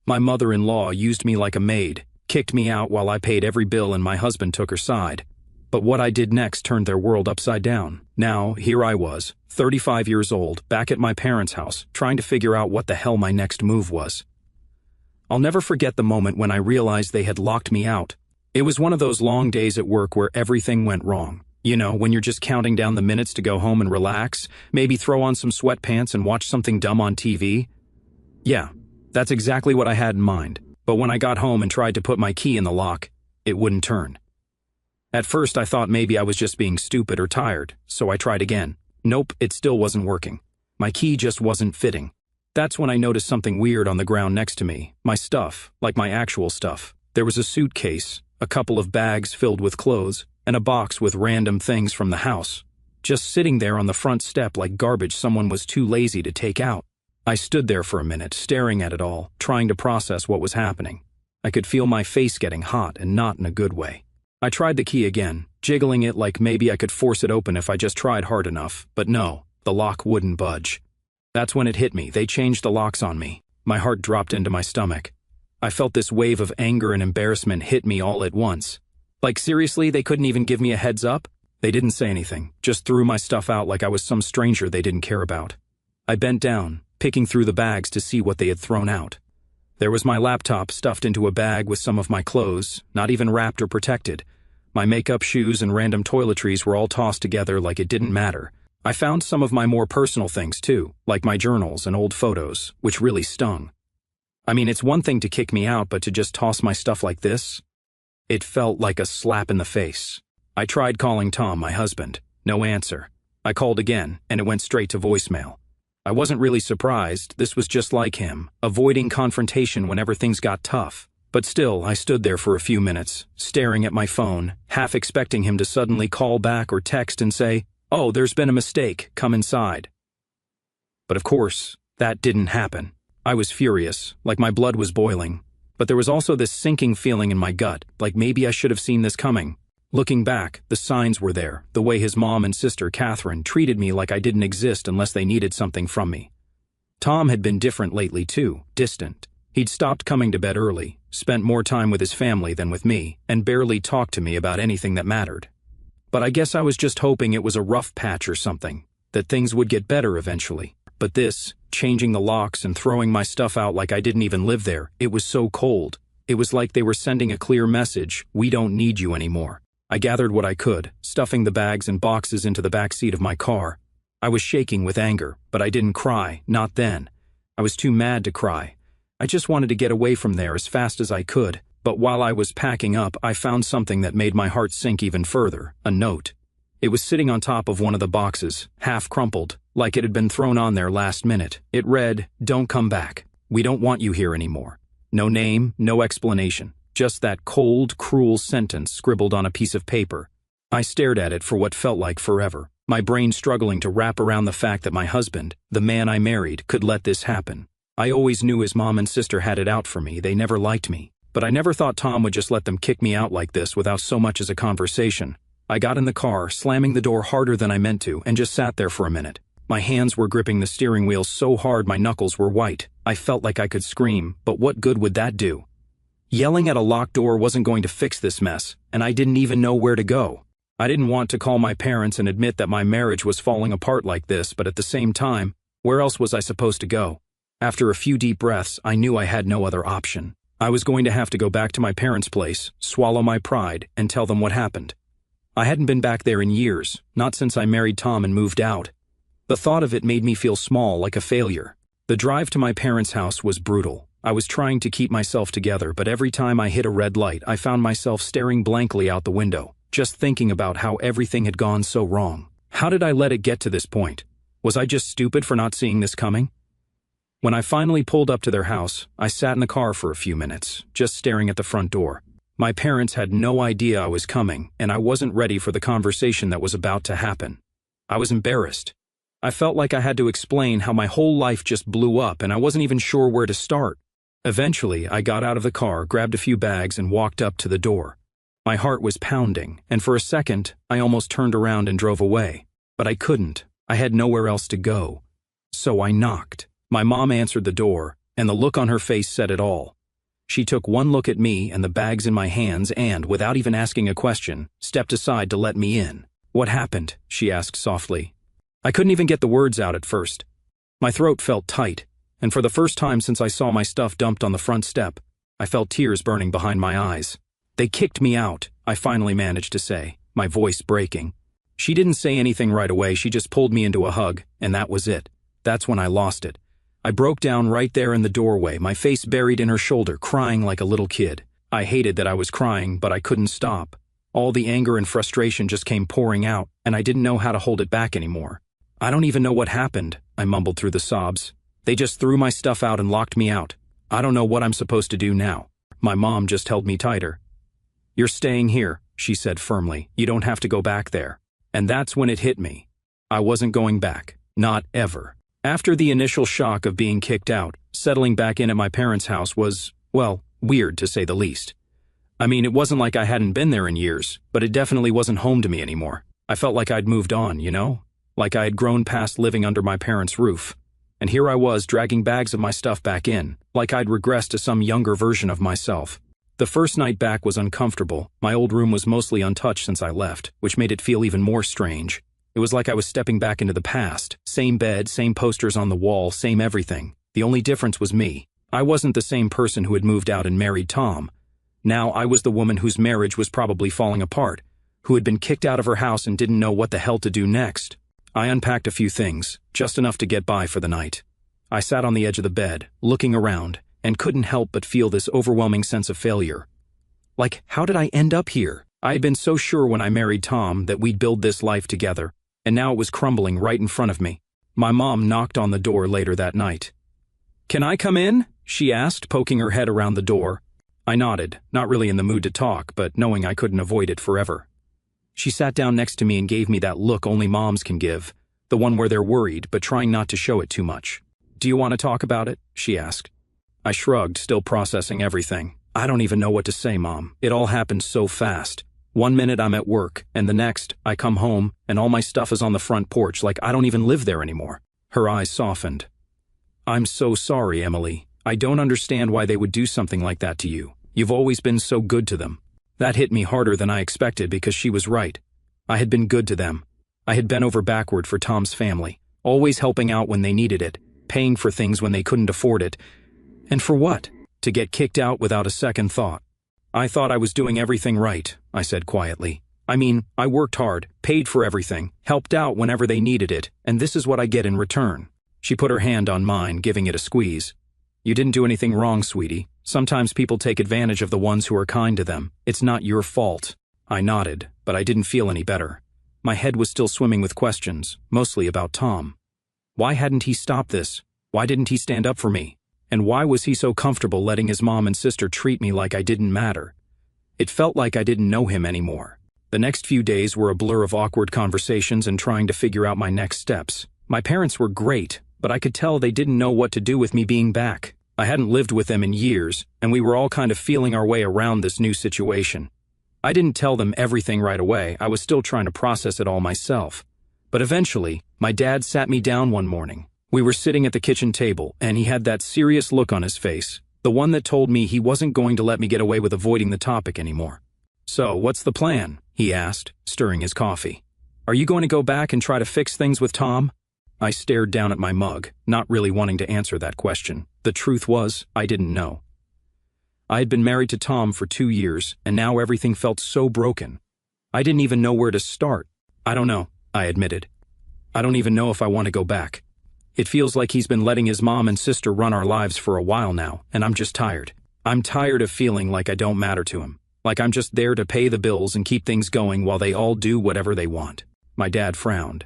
My mother-in-law used me like a maid, kicked me out while I paid every bill and my husband took her side. But what I did next turned their world upside down. Now, here I was, 35 years old, back at my parents' house, trying to figure out what the hell my next move was. I'll never forget the moment when I realized they had locked me out. It was one of those long days at work where everything went wrong. You know, when you're just counting down the minutes to go home and relax, maybe throw on some sweatpants and watch something dumb on TV. Yeah, that's exactly what I had in mind. But when I got home and tried to put my key in the lock, it wouldn't turn. At first, I thought maybe I was just being stupid or tired, so I tried again. Nope, it still wasn't working. My key just wasn't fitting. That's when I noticed something weird on the ground next to me. My stuff, like my actual stuff. There was a suitcase, a couple of bags filled with clothes, and a box with random things from the house, just sitting there on the front step like garbage someone was too lazy to take out. I stood there for a minute, staring at it all, trying to process what was happening. I could feel my face getting hot and not in a good way. I tried the key again, jiggling it like maybe I could force it open if I just tried hard enough, but no, the lock wouldn't budge. That's when it hit me. They changed the locks on me. My heart dropped into my stomach. I felt this wave of anger and embarrassment hit me all at once. Like seriously, they couldn't even give me a heads up? They didn't say anything, just threw my stuff out like I was some stranger they didn't care about. I bent down, picking through the bags to see what they had thrown out. There was my laptop stuffed into a bag with some of my clothes, not even wrapped or protected. My makeup, shoes, and random toiletries were all tossed together like it didn't matter. I found some of my more personal things too, like my journals and old photos, which really stung. I mean, it's one thing to kick me out, but to just toss my stuff like this? It felt like a slap in the face. I tried calling Tom, my husband. No answer. I called again, and it went straight to voicemail. I wasn't really surprised. This was just like him, avoiding confrontation whenever things got tough. But still, I stood there for a few minutes, staring at my phone, half expecting him to suddenly call back or text and say, "Oh, there's been a mistake, come inside." But of course, that didn't happen. I was furious, like my blood was boiling. But there was also this sinking feeling in my gut, like maybe I should have seen this coming. Looking back, the signs were there, the way his mom and sister, Catherine, treated me like I didn't exist unless they needed something from me. Tom had been different lately too, distant. He'd stopped coming to bed early, spent more time with his family than with me, and barely talked to me about anything that mattered. But I guess I was just hoping it was a rough patch or something, that things would get better eventually. But this, changing the locks and throwing my stuff out like I didn't even live there, it was so cold. It was like they were sending a clear message, "We don't need you anymore." I gathered what I could, stuffing the bags and boxes into the back seat of my car. I was shaking with anger, but I didn't cry, not then. I was too mad to cry. I just wanted to get away from there as fast as I could, but while I was packing up, I found something that made my heart sink even further, a note. It was sitting on top of one of the boxes, half crumpled, like it had been thrown on there last minute. It read, "Don't come back. We don't want you here anymore." No name, no explanation, just that cold, cruel sentence scribbled on a piece of paper. I stared at it for what felt like forever, my brain struggling to wrap around the fact that my husband, the man I married, could let this happen. I always knew his mom and sister had it out for me. They never liked me. But I never thought Tom would just let them kick me out like this without so much as a conversation. I got in the car, slamming the door harder than I meant to, and just sat there for a minute. My hands were gripping the steering wheel so hard my knuckles were white. I felt like I could scream, but what good would that do? Yelling at a locked door wasn't going to fix this mess, and I didn't even know where to go. I didn't want to call my parents and admit that my marriage was falling apart like this, but at the same time, where else was I supposed to go? After a few deep breaths, I knew I had no other option. I was going to have to go back to my parents' place, swallow my pride, and tell them what happened. I hadn't been back there in years, not since I married Tom and moved out. The thought of it made me feel small, like a failure. The drive to my parents' house was brutal. I was trying to keep myself together, but every time I hit a red light, I found myself staring blankly out the window, just thinking about how everything had gone so wrong. How did I let it get to this point? Was I just stupid for not seeing this coming? When I finally pulled up to their house, I sat in the car for a few minutes, just staring at the front door. My parents had no idea I was coming, and I wasn't ready for the conversation that was about to happen. I was embarrassed. I felt like I had to explain how my whole life just blew up and I wasn't even sure where to start. Eventually, I got out of the car, grabbed a few bags, and walked up to the door. My heart was pounding, and for a second, I almost turned around and drove away. But I couldn't. I had nowhere else to go. So I knocked. My mom answered the door, And the look on her face said it all. She took one look at me and the bags in my hands and, without even asking a question, stepped aside to let me in. "What happened?" she asked softly. I couldn't even get the words out at first. My throat felt tight, and for the first time since I saw my stuff dumped on the front step, I felt tears burning behind my eyes. "They kicked me out," I finally managed to say, my voice breaking. She didn't say anything right away, she just pulled me into a hug, and that was it. That's when I lost it. I broke down right there in the doorway, my face buried in her shoulder, crying like a little kid. I hated that I was crying, but I couldn't stop. All the anger and frustration just came pouring out, and I didn't know how to hold it back anymore. "I don't even know what happened," I mumbled through the sobs. "They just threw my stuff out and locked me out. I don't know what I'm supposed to do now." My mom just held me tighter. "You're staying here," she said firmly. "You don't have to go back there." And that's when it hit me. I wasn't going back. Not ever. After the initial shock of being kicked out, settling back in at my parents' house was, well, weird to say the least. I mean, it wasn't like I hadn't been there in years, but it definitely wasn't home to me anymore. I felt like I'd moved on, you know? Like I had grown past living under my parents' roof. And here I was dragging bags of my stuff back in, like I'd regressed to some younger version of myself. The first night back was uncomfortable. My old room was mostly untouched since I left, which made it feel even more strange. It was like I was stepping back into the past. Same bed, same posters on the wall, same everything. The only difference was me. I wasn't the same person who had moved out and married Tom. Now I was the woman whose marriage was probably falling apart, who had been kicked out of her house and didn't know what the hell to do next. I unpacked a few things, just enough to get by for the night. I sat on the edge of the bed, looking around, and couldn't help but feel this overwhelming sense of failure. Like, how did I end up here? I had been so sure when I married Tom that we'd build this life together, and now it was crumbling right in front of me. My mom knocked on the door later that night. "Can I come in?" she asked, poking her head around the door. I nodded, not really in the mood to talk, but knowing I couldn't avoid it forever. She sat down next to me and gave me that look only moms can give, the one where they're worried but trying not to show it too much. "Do you want to talk about it?" she asked. I shrugged, still processing everything. "I don't even know what to say, Mom. It all happened so fast. One minute I'm at work, and the next, I come home, and all my stuff is on the front porch like I don't even live there anymore." Her eyes softened. "I'm so sorry, Emily. I don't understand why they would do something like that to you. You've always been so good to them." That hit me harder than I expected because she was right. I had been good to them. I had bent over backward for Tom's family, always helping out when they needed it, paying for things when they couldn't afford it. And for what? To get kicked out without a second thought. "I thought I was doing everything right," I said quietly. "I mean, I worked hard, paid for everything, helped out whenever they needed it, and this is what I get in return." She put her hand on mine, giving it a squeeze. "You didn't do anything wrong, sweetie. Sometimes people take advantage of the ones who are kind to them. It's not your fault." I nodded, but I didn't feel any better. My head was still swimming with questions, mostly about Tom. Why hadn't he stopped this? Why didn't he stand up for me? And why was he so comfortable letting his mom and sister treat me like I didn't matter? It felt like I didn't know him anymore. The next few days were a blur of awkward conversations and trying to figure out my next steps. My parents were great, but I could tell they didn't know what to do with me being back. I hadn't lived with them in years, and we were all kind of feeling our way around this new situation. I didn't tell them everything right away. I was still trying to process it all myself. But eventually, my dad sat me down one morning. We were sitting at the kitchen table, and he had that serious look on his face, the one that told me he wasn't going to let me get away with avoiding the topic anymore. "So, what's the plan?" he asked, stirring his coffee. "Are you going to go back and try to fix things with Tom?" I stared down at my mug, not really wanting to answer that question. The truth was, I didn't know. I had been married to Tom for 2 years, and now everything felt so broken. I didn't even know where to start. "I don't know," I admitted. "I don't even know if I want to go back. It feels like he's been letting his mom and sister run our lives for a while now, and I'm just tired. I'm tired of feeling like I don't matter to him, like I'm just there to pay the bills and keep things going while they all do whatever they want." My dad frowned.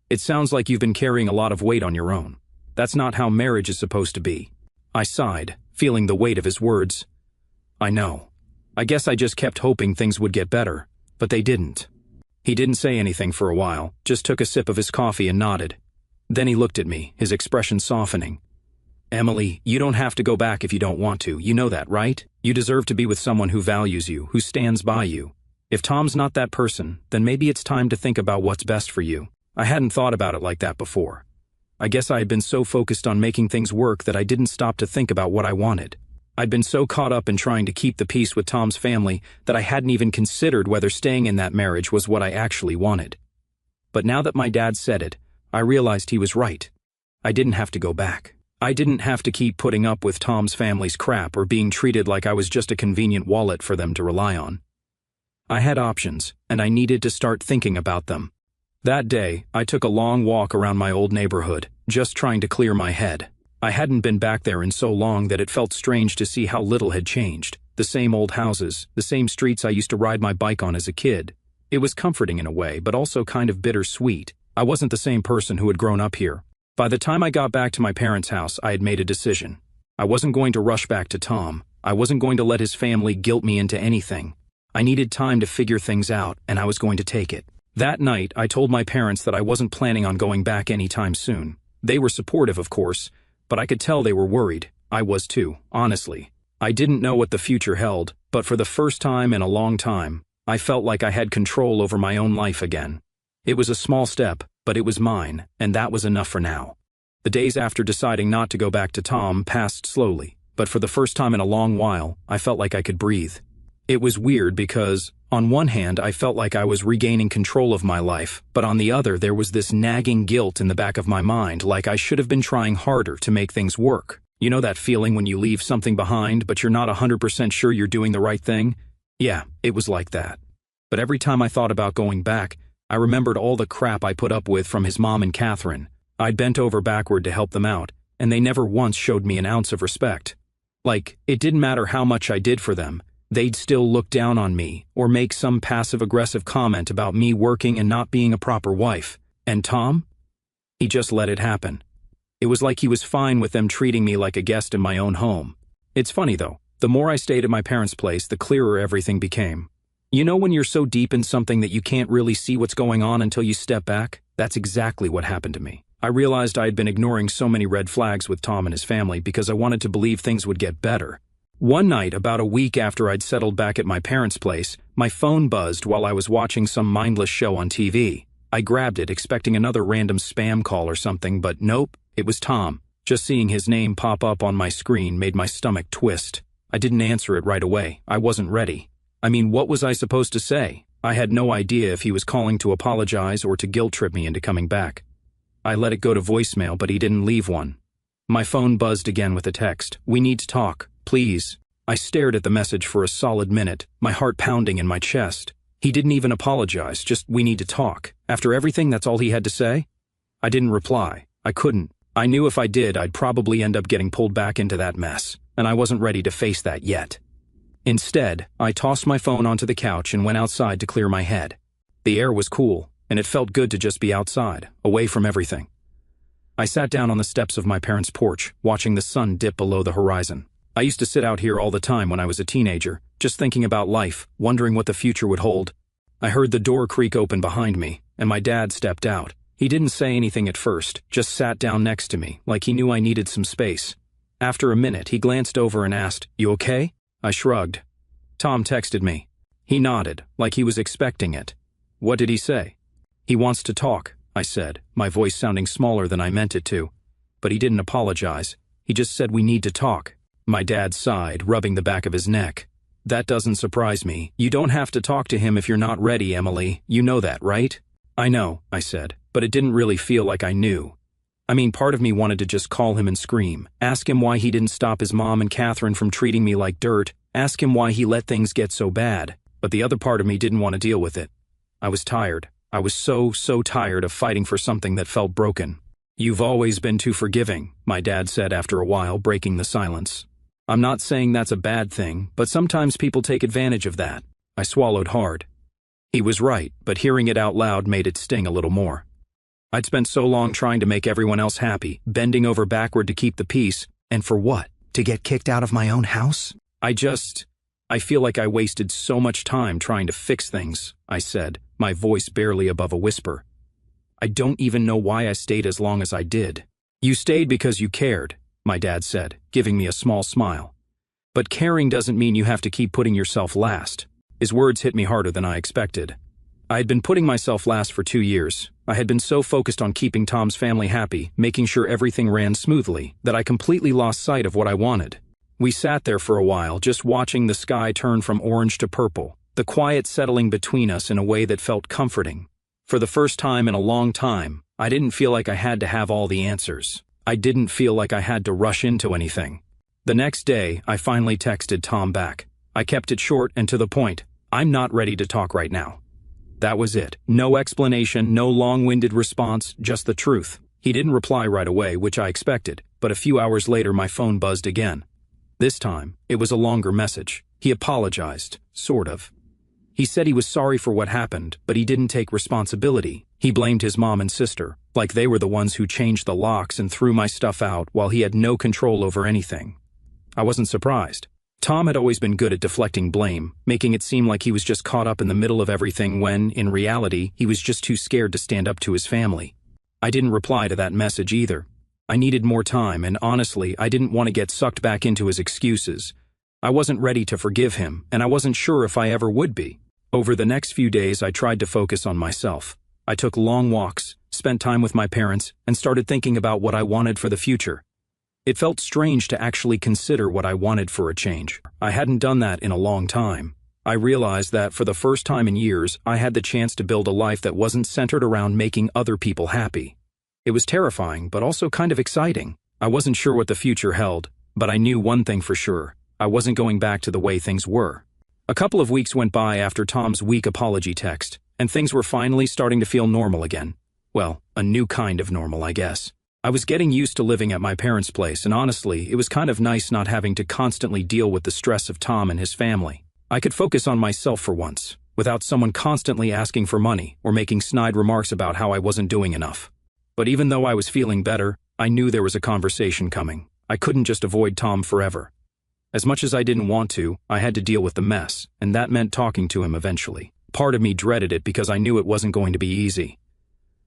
"It sounds like you've been carrying a lot of weight on your own. That's not how marriage is supposed to be." I sighed, feeling the weight of his words. "I know. I guess I just kept hoping things would get better, but they didn't." He didn't say anything for a while, just took a sip of his coffee and nodded. Then he looked at me, his expression softening. "Emily, you don't have to go back if you don't want to. You know that, right? You deserve to be with someone who values you, who stands by you. If Tom's not that person, then maybe it's time to think about what's best for you." I hadn't thought about it like that before. I guess I had been so focused on making things work that I didn't stop to think about what I wanted. I'd been so caught up in trying to keep the peace with Tom's family that I hadn't even considered whether staying in that marriage was what I actually wanted. But now that my dad said it, I realized he was right. I didn't have to go back. I didn't have to keep putting up with Tom's family's crap or being treated like I was just a convenient wallet for them to rely on. I had options, and I needed to start thinking about them. That day, I took a long walk around my old neighborhood, just trying to clear my head. I hadn't been back there in so long that it felt strange to see how little had changed. The same old houses, the same streets I used to ride my bike on as a kid. It was comforting in a way, but also kind of bittersweet. I wasn't the same person who had grown up here. By the time I got back to my parents' house, I had made a decision. I wasn't going to rush back to Tom. I wasn't going to let his family guilt me into anything. I needed time to figure things out, and I was going to take it. That night, I told my parents that I wasn't planning on going back anytime soon. They were supportive, of course, but I could tell they were worried. I was too, honestly. I didn't know what the future held, but for the first time in a long time, I felt like I had control over my own life again. It was a small step, but it was mine, and that was enough for now. The days after deciding not to go back to Tom passed slowly, but for the first time in a long while, I felt like I could breathe. It was weird because, on one hand, I felt like I was regaining control of my life, but on the other, there was this nagging guilt in the back of my mind, like I should have been trying harder to make things work. You know that feeling when you leave something behind, but you're not 100% sure you're doing the right thing? Yeah, it was like that. But every time I thought about going back, I remembered all the crap I put up with from his mom and Catherine. I'd bent over backward to help them out, and they never once showed me an ounce of respect. Like, it didn't matter how much I did for them. They'd still look down on me, or make some passive-aggressive comment about me working and not being a proper wife. And Tom? He just let it happen. It was like he was fine with them treating me like a guest in my own home. It's funny though, the more I stayed at my parents' place, the clearer everything became. You know when you're so deep in something that you can't really see what's going on until you step back? That's exactly what happened to me. I realized I had been ignoring so many red flags with Tom and his family because I wanted to believe things would get better. One night, about a week after I'd settled back at my parents' place, my phone buzzed while I was watching some mindless show on TV. I grabbed it, expecting another random spam call or something, but nope, it was Tom. Just seeing his name pop up on my screen made my stomach twist. I didn't answer it right away. I wasn't ready. I mean, what was I supposed to say? I had no idea if he was calling to apologize or to guilt trip me into coming back. I let it go to voicemail, but he didn't leave one. My phone buzzed again with a text. "We need to talk. Please." I stared at the message for a solid minute, my heart pounding in my chest. He didn't even apologize, just "we need to talk." After everything, that's all he had to say? I didn't reply. I couldn't. I knew if I did, I'd probably end up getting pulled back into that mess, and I wasn't ready to face that yet. Instead, I tossed my phone onto the couch and went outside to clear my head. The air was cool, and it felt good to just be outside, away from everything. I sat down on the steps of my parents' porch, watching the sun dip below the horizon. I used to sit out here all the time when I was a teenager, just thinking about life, wondering what the future would hold. I heard the door creak open behind me, and my dad stepped out. He didn't say anything at first, just sat down next to me, like he knew I needed some space. After a minute, he glanced over and asked, "You okay?" I shrugged. "Tom texted me." He nodded, like he was expecting it. "What did he say?" "He wants to talk," I said, my voice sounding smaller than I meant it to. But he didn't apologize. He just said we need to talk. My dad sighed, rubbing the back of his neck. "That doesn't surprise me. You don't have to talk to him if you're not ready, Emily. You know that, right?" "I know," I said, but it didn't really feel like I knew. I mean, part of me wanted to just call him and scream, ask him why he didn't stop his mom and Catherine from treating me like dirt, ask him why he let things get so bad, but the other part of me didn't want to deal with it. I was tired. I was so tired of fighting for something that felt broken. "You've always been too forgiving," my dad said after a while, breaking the silence. "I'm not saying that's a bad thing, but sometimes people take advantage of that." I swallowed hard. He was right, but hearing it out loud made it sting a little more. I'd spent so long trying to make everyone else happy, bending over backward to keep the peace, and for what? To get kicked out of my own house? I feel like I wasted so much time trying to fix things, I said, my voice barely above a whisper. "I don't even know why I stayed as long as I did." "You stayed because you cared," my dad said, giving me a small smile. "But caring doesn't mean you have to keep putting yourself last." His words hit me harder than I expected. I had been putting myself last for 2 years, I had been so focused on keeping Tom's family happy, making sure everything ran smoothly, that I completely lost sight of what I wanted. We sat there for a while, just watching the sky turn from orange to purple, the quiet settling between us in a way that felt comforting. For the first time in a long time, I didn't feel like I had to have all the answers. I didn't feel like I had to rush into anything. The next day, I finally texted Tom back. I kept it short and to the point. I'm not ready to talk right now. That was it. No explanation, no long-winded response, just the truth. He didn't reply right away, which I expected, but a few hours later my phone buzzed again. This time, it was a longer message. He apologized, sort of. He said he was sorry for what happened, but he didn't take responsibility. He blamed his mom and sister, like they were the ones who changed the locks and threw my stuff out while he had no control over anything. I wasn't surprised. Tom had always been good at deflecting blame, making it seem like he was just caught up in the middle of everything when, in reality, he was just too scared to stand up to his family. I didn't reply to that message either. I needed more time, and honestly, I didn't want to get sucked back into his excuses. I wasn't ready to forgive him, and I wasn't sure if I ever would be. Over the next few days, I tried to focus on myself. I took long walks, spent time with my parents, and started thinking about what I wanted for the future. It felt strange to actually consider what I wanted for a change. I hadn't done that in a long time. I realized that for the first time in years, I had the chance to build a life that wasn't centered around making other people happy. It was terrifying, but also kind of exciting. I wasn't sure what the future held, but I knew one thing for sure. I wasn't going back to the way things were. A couple of weeks went by after Tom's weak apology text, and things were finally starting to feel normal again. Well, a new kind of normal, I guess. I was getting used to living at my parents' place, and honestly, it was kind of nice not having to constantly deal with the stress of Tom and his family. I could focus on myself for once, without someone constantly asking for money or making snide remarks about how I wasn't doing enough. But even though I was feeling better, I knew there was a conversation coming. I couldn't just avoid Tom forever. As much as I didn't want to, I had to deal with the mess, and that meant talking to him eventually. Part of me dreaded it because I knew it wasn't going to be easy.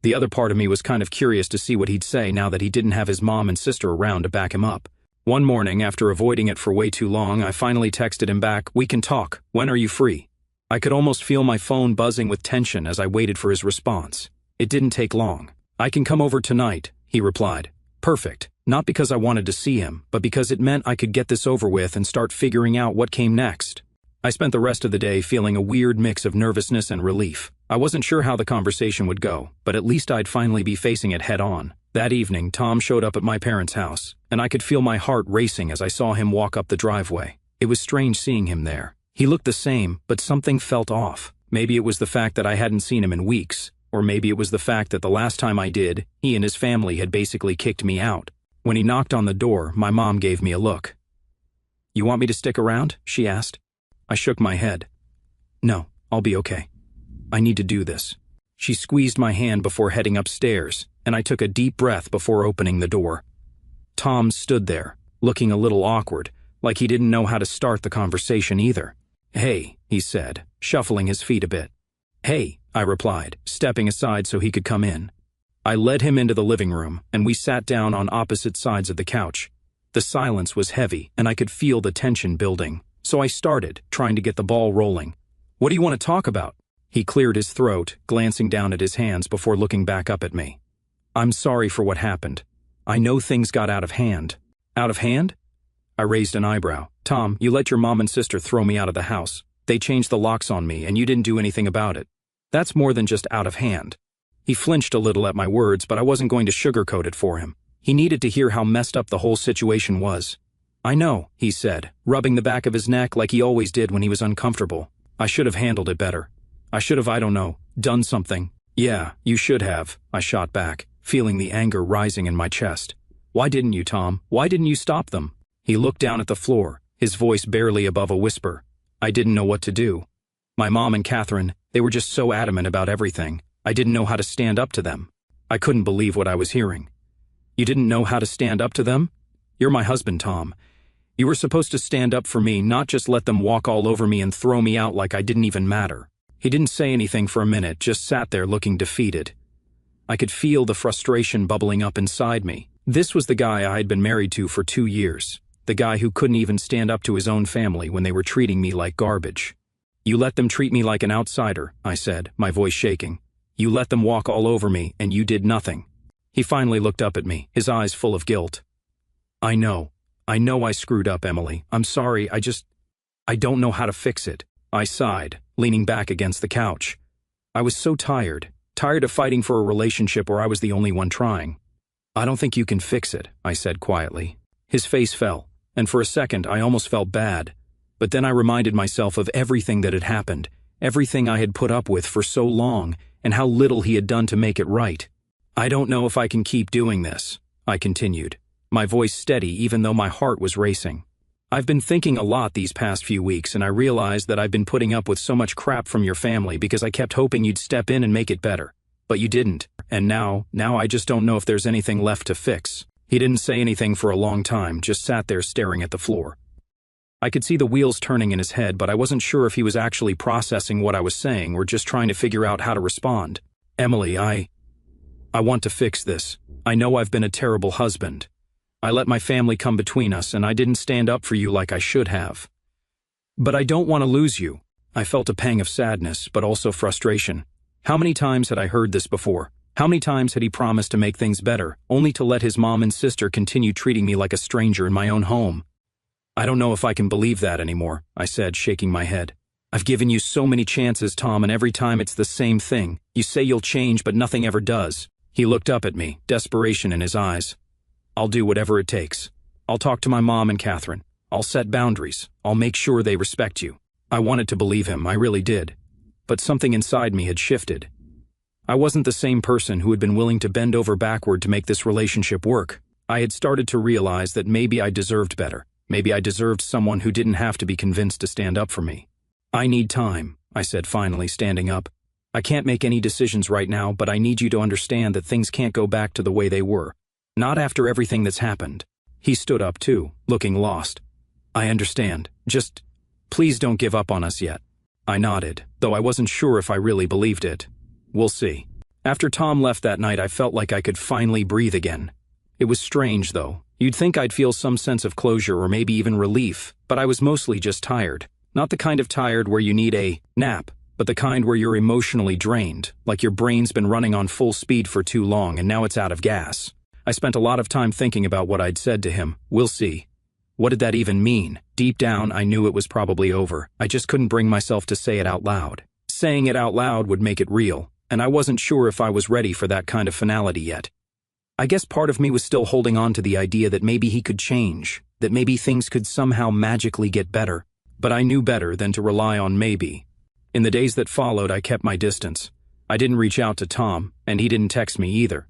The other part of me was kind of curious to see what he'd say now that he didn't have his mom and sister around to back him up. One morning, after avoiding it for way too long, I finally texted him back, "We can talk. When are you free?" I could almost feel my phone buzzing with tension as I waited for his response. It didn't take long. "I can come over tonight," he replied. Perfect. Not because I wanted to see him, but because it meant I could get this over with and start figuring out what came next. I spent the rest of the day feeling a weird mix of nervousness and relief. I wasn't sure how the conversation would go, but at least I'd finally be facing it head on. That evening, Tom showed up at my parents' house, and I could feel my heart racing as I saw him walk up the driveway. It was strange seeing him there. He looked the same, but something felt off. Maybe it was the fact that I hadn't seen him in weeks, or maybe it was the fact that the last time I did, he and his family had basically kicked me out. When he knocked on the door, my mom gave me a look. "You want me to stick around?" she asked. I shook my head. "No, I'll be okay. I need to do this." She squeezed my hand before heading upstairs, and I took a deep breath before opening the door. Tom stood there, looking a little awkward, like he didn't know how to start the conversation either. "Hey," he said, shuffling his feet a bit. "Hey," I replied, stepping aside so he could come in. I led him into the living room, and we sat down on opposite sides of the couch. The silence was heavy, and I could feel the tension building. So I started, trying to get the ball rolling. "What do you want to talk about?" He cleared his throat, glancing down at his hands before looking back up at me. "I'm sorry for what happened. I know things got out of hand." "Out of hand?" I raised an eyebrow. "Tom, you let your mom and sister throw me out of the house. They changed the locks on me, and you didn't do anything about it. That's more than just out of hand." He flinched a little at my words, but I wasn't going to sugarcoat it for him. He needed to hear how messed up the whole situation was. "I know," he said, rubbing the back of his neck like he always did when he was uncomfortable. "I should have handled it better. I should have, I don't know, done something." "Yeah, you should have," I shot back, feeling the anger rising in my chest. "Why didn't you, Tom? Why didn't you stop them?" He looked down at the floor, his voice barely above a whisper. "I didn't know what to do. My mom and Catherine, they were just so adamant about everything. I didn't know how to stand up to them." I couldn't believe what I was hearing. "You didn't know how to stand up to them? You're my husband, Tom. You were supposed to stand up for me, not just let them walk all over me and throw me out like I didn't even matter." He didn't say anything for a minute, just sat there looking defeated. I could feel the frustration bubbling up inside me. This was the guy I had been married to for 2 years, the guy who couldn't even stand up to his own family when they were treating me like garbage. "You let them treat me like an outsider," I said, my voice shaking. You let them walk all over me, and you did nothing. He finally looked up at me, his eyes full of guilt. I know I screwed up, Emily. I'm sorry, I don't know how to fix it. I sighed, leaning back against the couch. I was so tired of fighting for a relationship where I was the only one trying. I don't think you can fix it, I said quietly. His face fell, and for a second I almost felt bad. But then I reminded myself of everything that had happened, everything I had put up with for so long, and how little he had done to make it right. I don't know if I can keep doing this, I continued, my voice steady even though my heart was racing. I've been thinking a lot these past few weeks, and I realized that I've been putting up with so much crap from your family because I kept hoping you'd step in and make it better. But you didn't, and now I just don't know if there's anything left to fix. He didn't say anything for a long time, just sat there staring at the floor. I could see the wheels turning in his head, but I wasn't sure if he was actually processing what I was saying or just trying to figure out how to respond. Emily, I want to fix this. I know I've been a terrible husband. I let my family come between us, and I didn't stand up for you like I should have. But I don't want to lose you. I felt a pang of sadness, but also frustration. How many times had I heard this before? How many times had he promised to make things better, only to let his mom and sister continue treating me like a stranger in my own home? I don't know if I can believe that anymore, I said, shaking my head. I've given you so many chances, Tom, and every time it's the same thing. You say you'll change, but nothing ever does. He looked up at me, desperation in his eyes. I'll do whatever it takes. I'll talk to my mom and Catherine. I'll set boundaries. I'll make sure they respect you. I wanted to believe him, I really did. But something inside me had shifted. I wasn't the same person who had been willing to bend over backward to make this relationship work. I had started to realize that maybe I deserved better. Maybe I deserved someone who didn't have to be convinced to stand up for me. I need time, I said, finally standing up. I can't make any decisions right now, but I need you to understand that things can't go back to the way they were. Not after everything that's happened. He stood up too, looking lost. I understand. Just, please don't give up on us yet. I nodded, though I wasn't sure if I really believed it. We'll see. After Tom left that night, I felt like I could finally breathe again. It was strange, though. You'd think I'd feel some sense of closure or maybe even relief, but I was mostly just tired. Not the kind of tired where you need a nap, but the kind where you're emotionally drained, like your brain's been running on full speed for too long and now it's out of gas. I spent a lot of time thinking about what I'd said to him. We'll see. What did that even mean? Deep down, I knew it was probably over. I just couldn't bring myself to say it out loud. Saying it out loud would make it real, and I wasn't sure if I was ready for that kind of finality yet. I guess part of me was still holding on to the idea that maybe he could change, that maybe things could somehow magically get better. But I knew better than to rely on maybe. In the days that followed, I kept my distance. I didn't reach out to Tom, and he didn't text me either.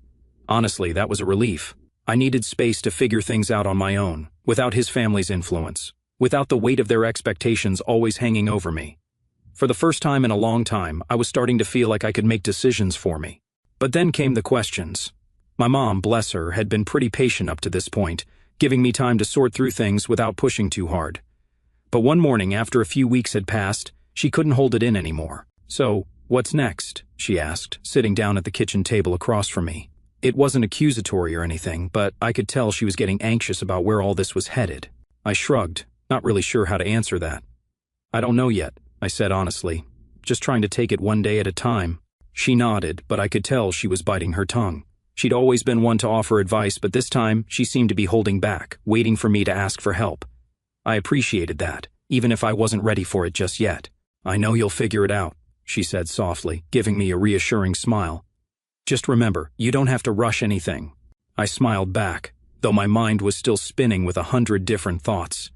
Honestly, that was a relief. I needed space to figure things out on my own, without his family's influence, without the weight of their expectations always hanging over me. For the first time in a long time, I was starting to feel like I could make decisions for me. But then came the questions. My mom, bless her, had been pretty patient up to this point, giving me time to sort through things without pushing too hard. But one morning, after a few weeks had passed, she couldn't hold it in anymore. So, what's next? She asked, sitting down at the kitchen table across from me. It wasn't accusatory or anything, but I could tell she was getting anxious about where all this was headed. I shrugged, not really sure how to answer that. I don't know yet, I said honestly, just trying to take it one day at a time. She nodded, but I could tell she was biting her tongue. She'd always been one to offer advice, but this time she seemed to be holding back, waiting for me to ask for help. I appreciated that, even if I wasn't ready for it just yet. I know you'll figure it out, she said softly, giving me a reassuring smile. Just remember, you don't have to rush anything. I smiled back, though my mind was still spinning with 100 different thoughts.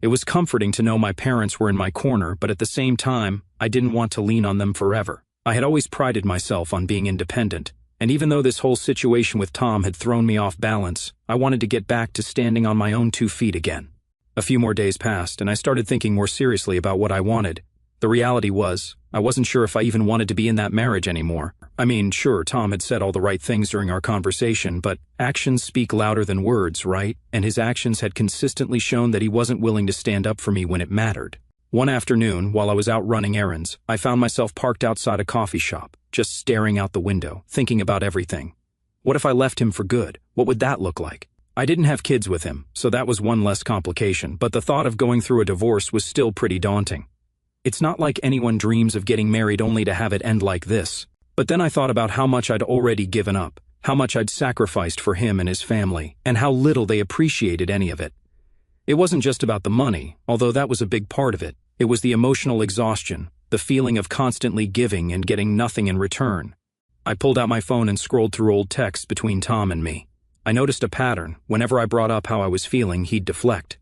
It was comforting to know my parents were in my corner, but at the same time, I didn't want to lean on them forever. I had always prided myself on being independent, and even though this whole situation with Tom had thrown me off balance, I wanted to get back to standing on my own 2 feet again. A few more days passed, and I started thinking more seriously about what I wanted. The reality was, I wasn't sure if I even wanted to be in that marriage anymore. I mean, sure, Tom had said all the right things during our conversation, but actions speak louder than words, right? And his actions had consistently shown that he wasn't willing to stand up for me when it mattered. One afternoon, while I was out running errands, I found myself parked outside a coffee shop, just staring out the window, thinking about everything. What if I left him for good? What would that look like? I didn't have kids with him, so that was one less complication, but the thought of going through a divorce was still pretty daunting. It's not like anyone dreams of getting married only to have it end like this. But then I thought about how much I'd already given up, how much I'd sacrificed for him and his family, and how little they appreciated any of it. It wasn't just about the money, although that was a big part of it. It was the emotional exhaustion, the feeling of constantly giving and getting nothing in return. I pulled out my phone and scrolled through old texts between Tom and me. I noticed a pattern. Whenever I brought up how I was feeling, he'd deflect.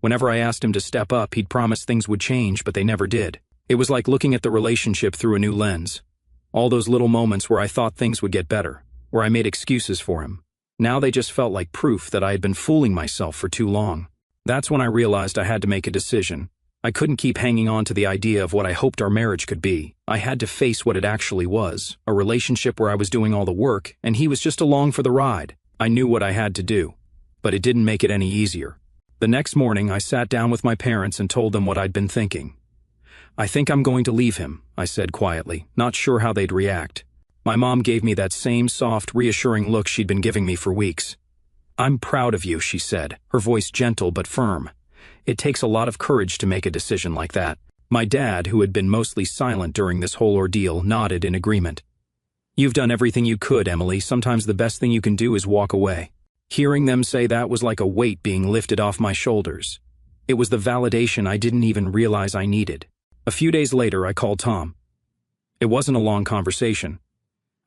Whenever I asked him to step up, he'd promise things would change, but they never did. It was like looking at the relationship through a new lens. All those little moments where I thought things would get better, where I made excuses for him. Now they just felt like proof that I had been fooling myself for too long. That's when I realized I had to make a decision. I couldn't keep hanging on to the idea of what I hoped our marriage could be. I had to face what it actually was, a relationship where I was doing all the work, and he was just along for the ride. I knew what I had to do, but it didn't make it any easier. The next morning, I sat down with my parents and told them what I'd been thinking. "I think I'm going to leave him," I said quietly, not sure how they'd react. My mom gave me that same soft, reassuring look she'd been giving me for weeks. "I'm proud of you," she said, her voice gentle but firm. "It takes a lot of courage to make a decision like that." My dad, who had been mostly silent during this whole ordeal, nodded in agreement. "You've done everything you could, Emily. Sometimes the best thing you can do is walk away." Hearing them say that was like a weight being lifted off my shoulders. It was the validation I didn't even realize I needed. A few days later, I called Tom. It wasn't a long conversation.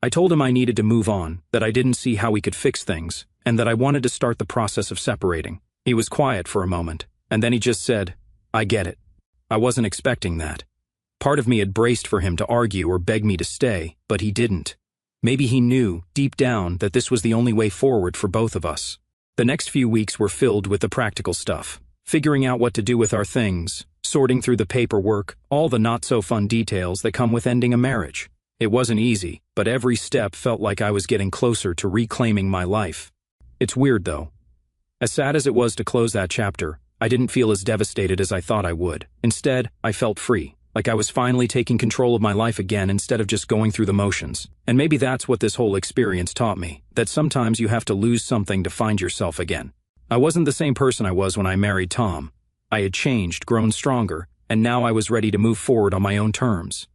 I told him I needed to move on, that I didn't see how we could fix things, and that I wanted to start the process of separating. He was quiet for a moment, and then he just said, "I get it." I wasn't expecting that. Part of me had braced for him to argue or beg me to stay, but he didn't. Maybe he knew, deep down, that this was the only way forward for both of us. The next few weeks were filled with the practical stuff, figuring out what to do with our things, sorting through the paperwork, all the not-so-fun details that come with ending a marriage. It wasn't easy, but every step felt like I was getting closer to reclaiming my life. It's weird, though. As sad as it was to close that chapter, I didn't feel as devastated as I thought I would. Instead, I felt free, like I was finally taking control of my life again instead of just going through the motions. And maybe that's what this whole experience taught me, that sometimes you have to lose something to find yourself again. I wasn't the same person I was when I married Tom. I had changed, grown stronger, and now I was ready to move forward on my own terms.